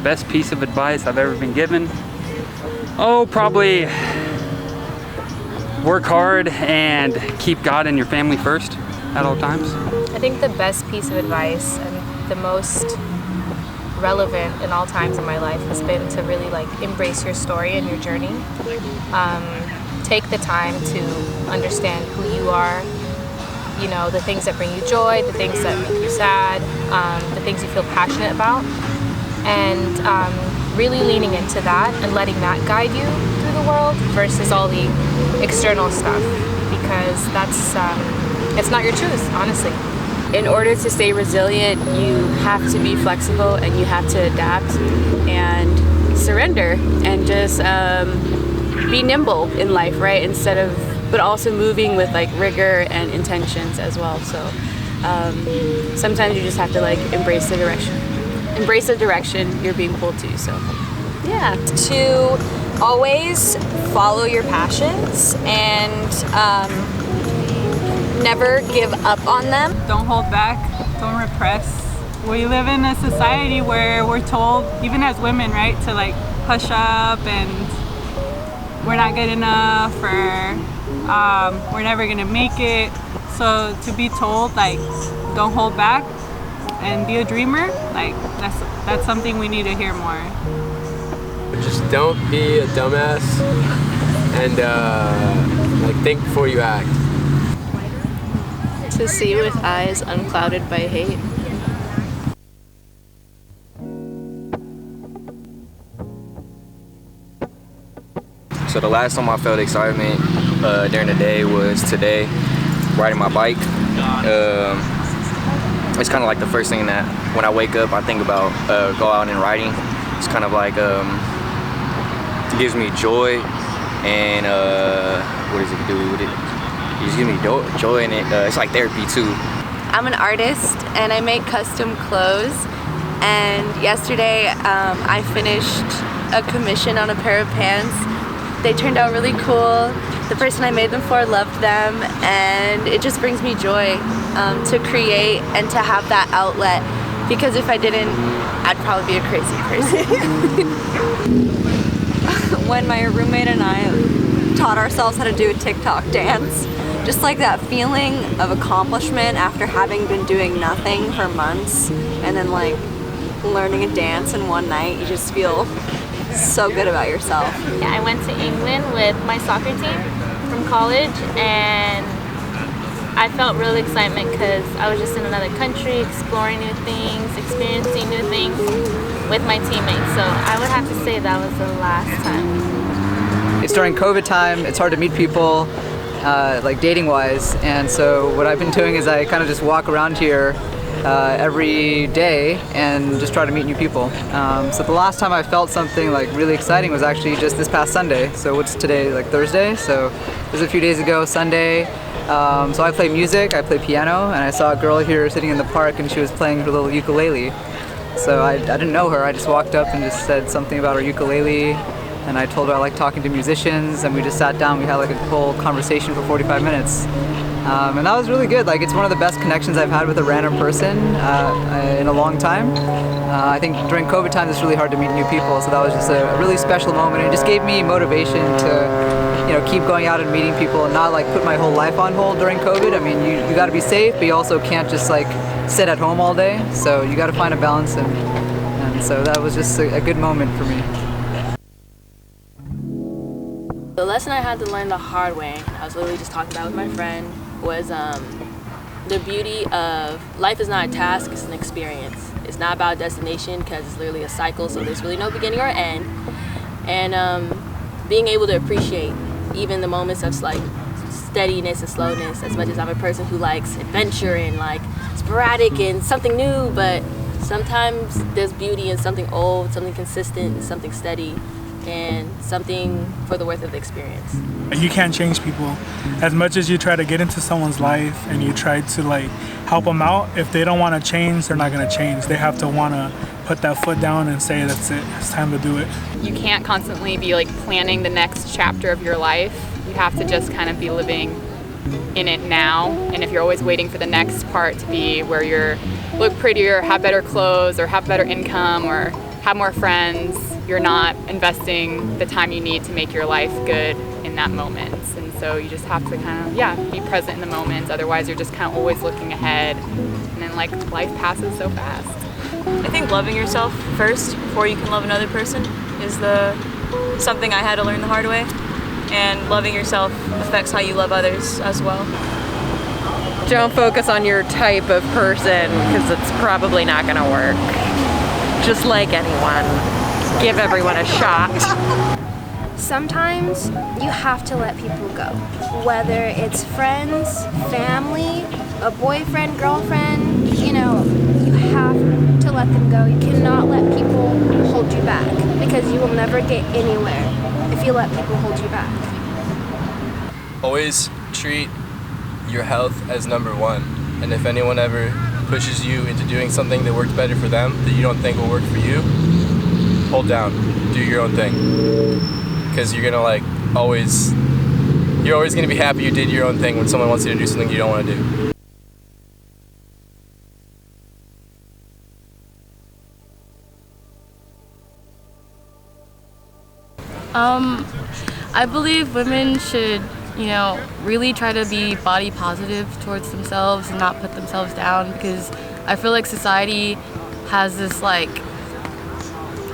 best piece of advice I've ever been given? Oh, probably work hard and keep God and your family first at all times. I think the best piece of advice and the most relevant in all times in my life has been to really like embrace your story and your journey. Take the time to understand who you are, you know, the things that bring you joy, the things that make you sad, the things you feel passionate about, and really leaning into that and letting that guide you through the world versus all the external stuff, because that's it's not your truth, honestly. In order to stay resilient, you have to be flexible and you have to adapt and surrender and just be nimble in life, right? But also moving with like rigor and intentions as well. So sometimes you just have to like embrace the direction you're being pulled to. So yeah, to always follow your passions and never give up on them. Don't hold back, don't repress. We live in a society where we're told, even as women, right, to like hush up and we're not good enough, or we're never gonna make it. So to be told like don't hold back and be a dreamer, like that's something we need to hear more. Just don't be a dumbass and like think before you act. to see with eyes unclouded by hate. So the last time I felt excitement during the day was today, riding my bike. It's kind of like the first thing that when I wake up I think about go out and riding. It's kind of like it gives me joy, and what does it do with it? It just gives me joy, and it's like therapy too. I'm an artist and I make custom clothes, and yesterday I finished a commission on a pair of pants. They turned out really cool. The person I made them for loved them, and it just brings me joy to create and to have that outlet, because if I didn't, I'd probably be a crazy person. When my roommate and I taught ourselves how to do a TikTok dance, just like that feeling of accomplishment after having been doing nothing for months, and then like learning a dance in one night, you just feel so good about yourself. Yeah, I went to England with my soccer team from college, and I felt real excitement because I was just in another country, exploring new things, experiencing new things with my teammates. So I would have to say that was the last time. It's during COVID time, it's hard to meet people, like dating wise, and so what I've been doing is I kind of just walk around here every day and just try to meet new people. So the last time I felt something like really exciting was actually just this past Sunday. So what's today, like Thursday? So it was a few days ago, Sunday. So I play music, I play piano, and I saw a girl here sitting in the park and she was playing her little ukulele. So I didn't know her, I just walked up and just said something about her ukulele, and I told her I like talking to musicians, and we just sat down, we had like a whole conversation for 45 minutes. And that was really good. Like, it's one of the best connections I've had with a random person in a long time. I think during COVID time it's really hard to meet new people, so that was just a really special moment. It just gave me motivation to, you know, keep going out and meeting people and not like put my whole life on hold during COVID. I mean, you got to be safe, but you also can't just like sit at home all day. So you got to find a balance, and so that was just a good moment for me. The lesson I had to learn the hard way, I was literally just talking about with my friend, was the beauty of life is not a task, it's an experience. It's not about a destination, because it's literally a cycle, so there's really no beginning or end. And being able to appreciate even the moments of like steadiness and slowness, as much as I'm a person who likes adventure and like sporadic and something new, but sometimes there's beauty in something old, something consistent, something steady, and something for the worth of the experience. You can't change people. As much as you try to get into someone's life and you try to like help them out, if they don't want to change, they're not going to change. They have to want to put that foot down and say, that's it, it's time to do it. You can't constantly be like planning the next chapter of your life. You have to just kind of be living in it now. And if you're always waiting for the next part to be where you're look prettier, have better clothes, or have better income, or have more friends, you're not investing the time you need to make your life good in that moment. And so you just have to kind of, be present in the moment. Otherwise, you're just kind of always looking ahead. And then, like, life passes so fast. I think loving yourself first before you can love another person is something I had to learn the hard way. And loving yourself affects how you love others as well. Don't focus on your type of person because it's probably not going to work. Just like anyone, give everyone a shot. Sometimes you have to let people go. Whether it's friends, family, a boyfriend, girlfriend, you have to let them go. You cannot let people hold you back because you will never get anywhere if you let people hold you back. Always treat your health as number one. And if anyone ever pushes you into doing something that works better for them that you don't think will work for you, hold down, do your own thing. Because you're always gonna be happy you did your own thing when someone wants you to do something you don't want to do. I believe women should, really try to be body positive towards themselves and not put themselves down, because I feel like society has this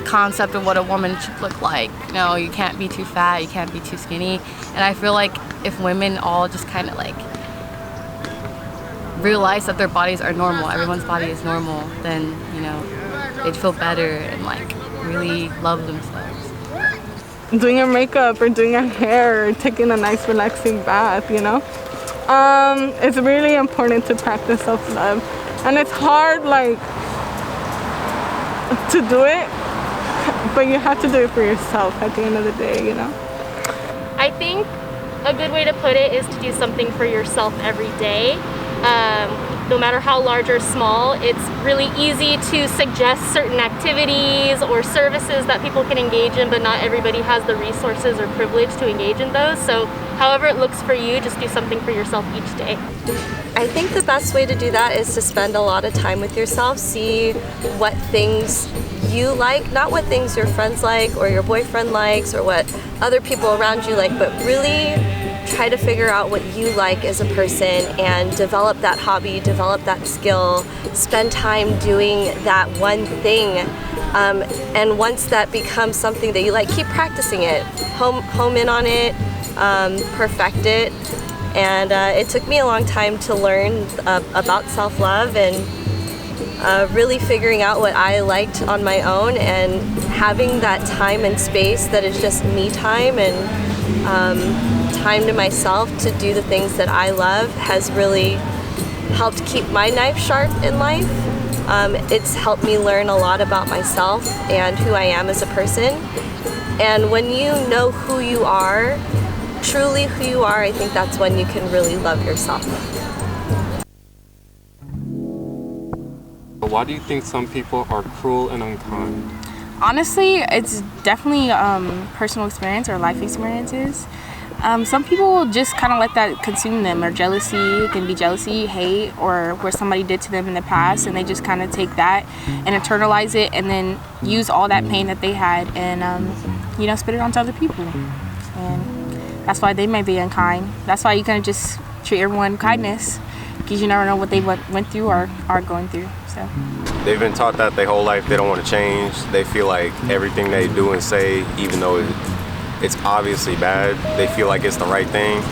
concept of what a woman should look like. You can't be too fat, you can't be too skinny. And I feel like if women all just kind of realize that their bodies are normal, everyone's body is normal, then, they'd feel better and really love themselves. Doing your makeup or doing your hair or taking a nice relaxing bath, it's really important to practice self-love. And it's hard to do it, but you have to do it for yourself at the end of the day, I think a good way to put it is to do something for yourself every day. No matter how large or small, it's really easy to suggest certain activities or services that people can engage in, but not everybody has the resources or privilege to engage in those. So however it looks for you, just do something for yourself each day. I think the best way to do that is to spend a lot of time with yourself, see what things you like, not what things your friends like or your boyfriend likes or what other people around you like, but really try to figure out what you like as a person and develop that hobby, develop that skill, spend time doing that one thing. And once that becomes something that you like, keep practicing it, home in on it, perfect it. And it took me a long time to learn about self-love and really figuring out what I liked on my own, and having that time and space that is just me time and time to myself to do the things that I love has really helped keep my knife sharp in life. It's helped me learn a lot about myself and who I am as a person. And when you know who you are, truly who you are, I think that's when you can really love yourself. Why do you think some people are cruel and unkind? Honestly, it's definitely personal experience or life experiences. Some people just kind of let that consume them, or jealousy. It can be jealousy, hate, or where somebody did to them in the past, and they just kind of take that and internalize it and then use all that pain that they had and, spit it onto other people. And that's why they may be unkind. That's why you kind of just treat everyone with kindness, because you never know what they went through or are going through. So they've been taught that their whole life. They don't want to change. They feel like everything they do and say, even though it's obviously bad, they feel like it's the right thing.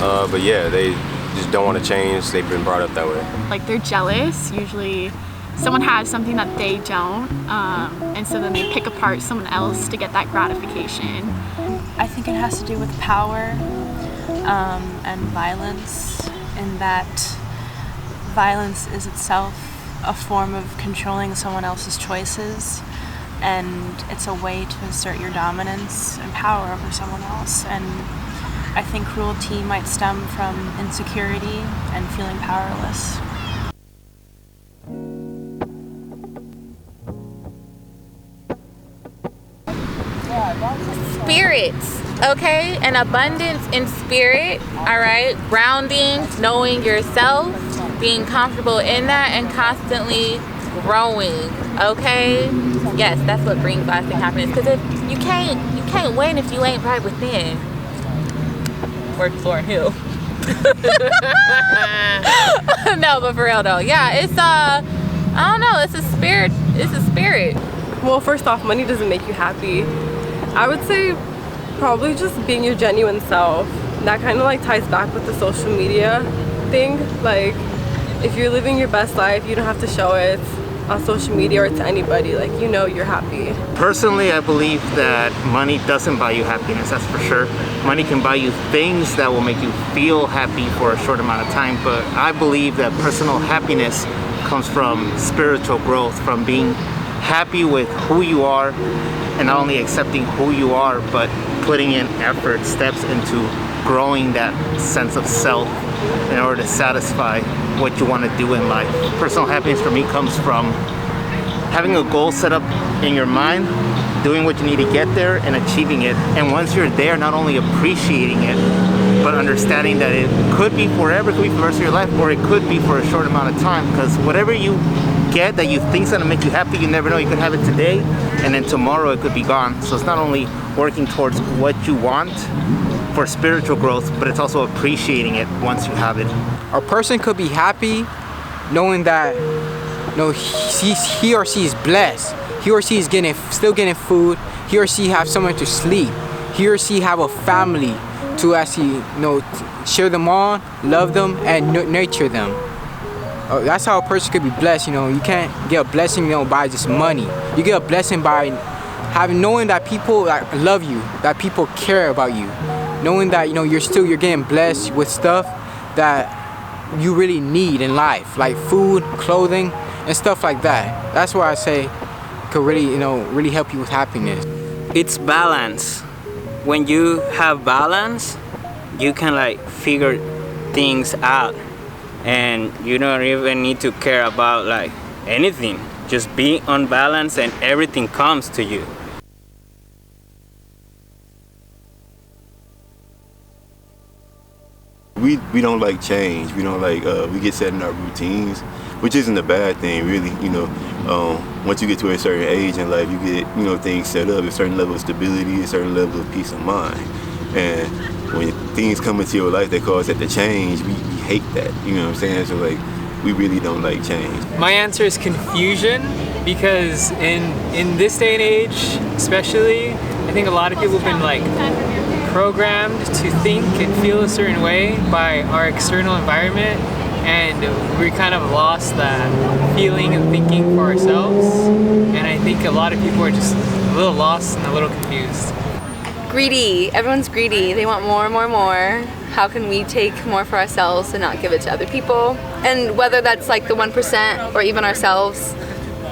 But yeah, they just don't want to change. They've been brought up that way. They're jealous. Usually someone has something that they don't, and so then they pick apart someone else to get that gratification. I think it has to do with power and violence, in that violence is itself a form of controlling someone else's choices, and it's a way to assert your dominance and power over someone else. And I think cruelty might stem from insecurity and feeling powerless. Spirits, okay? An abundance in spirit, all right? Grounding, knowing yourself, being comfortable in that, and constantly growing, okay? Yes, that's what brings lasting happiness. Because if you can't win if you ain't right within. Word Lauren Hill. No, but for real though, yeah, it's I don't know, it's a spirit. It's a spirit. Well, first off, money doesn't make you happy. I would say probably just being your genuine self. That kind of like ties back with the social media thing. Like, if you're living your best life, you don't have to show it on social media or to anybody. Like, you know you're happy. Personally, I believe that money doesn't buy you happiness, that's for sure. Money can buy you things that will make you feel happy for a short amount of time, but I believe that personal happiness comes from spiritual growth, from being happy with who you are and not only accepting who you are, but putting in effort, steps into growing that sense of self in order to satisfy what you want to do in life. Personal happiness for me comes from having a goal set up in your mind, doing what you need to get there and achieving it. And once you're there, not only appreciating it, but understanding that it could be forever, it could be for the rest of your life, or it could be for a short amount of time. Because whatever you get that you think is going to make you happy, you never know. You could have it today, and then tomorrow it could be gone. So it's not only working towards what you want for spiritual growth, but it's also appreciating it once you have it. A person could be happy knowing that he or she is blessed. He or she is still getting food. He or she have someone to sleep. He or she have a family to actually cheer them on, love them, and nurture them. That's how a person could be blessed. You can't get a blessing by just money. You get a blessing by knowing that people love you, that people care about you, knowing that you're getting blessed with stuff that you really need in life, like food, clothing, and stuff like that. That's why I say could really help you with happiness. It's balance. When you have balance, you can figure things out, and you don't even need to care about anything. Just be on balance and everything comes to you. We don't like change. We don't we get set in our routines, which isn't a bad thing, really. Once you get to a certain age in life, you get things set up, a certain level of stability, a certain level of peace of mind. And when things come into your life that cause it to change, we hate that. You know what I'm saying? So we really don't like change. My answer is confusion, because in this day and age, especially, I think a lot of people have been programmed to think and feel a certain way by our external environment, and we kind of lost that feeling and thinking for ourselves. And I think a lot of people are just a little lost and a little confused. Greedy. Everyone's greedy. They want more and more and more. How can we take more for ourselves and not give it to other people? And whether that's the 1% or even ourselves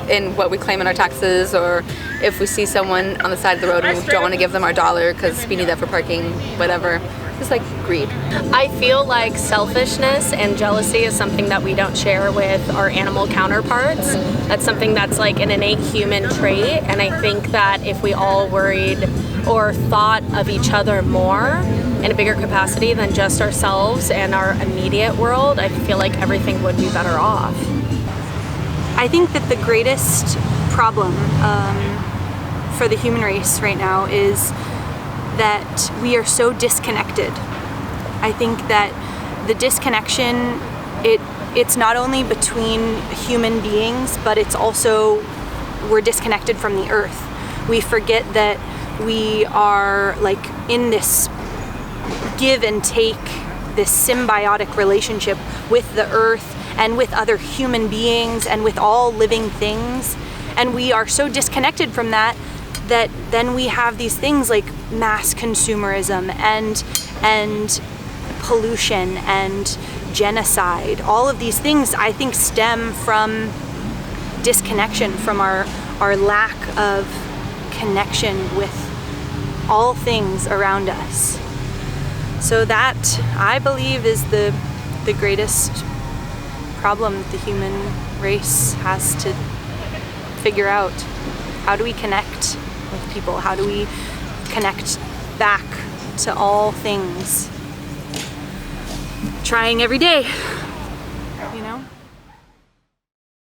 in what we claim in our taxes, or if we see someone on the side of the road and we don't want to give them our $1 because we need that for parking, whatever. It's greed. I feel like selfishness and jealousy is something that we don't share with our animal counterparts. That's something that's an innate human trait, and I think that if we all worried or thought of each other more in a bigger capacity than just ourselves and our immediate world, I feel like everything would be better off. I think that the greatest problem for the human race right now is that we are so disconnected. I think that the disconnection, it's not only between human beings, but it's also, we're disconnected from the earth. We forget that we are in this give and take, this symbiotic relationship with the earth and with other human beings and with all living things. And we are so disconnected from that then we have these things like mass consumerism and pollution and genocide. All of these things, I think, stem from disconnection, from our lack of connection with all things around us. So that, I believe, is the greatest problem the human race has to figure out. How do we connect with people? How do we connect back to all things? Trying every day.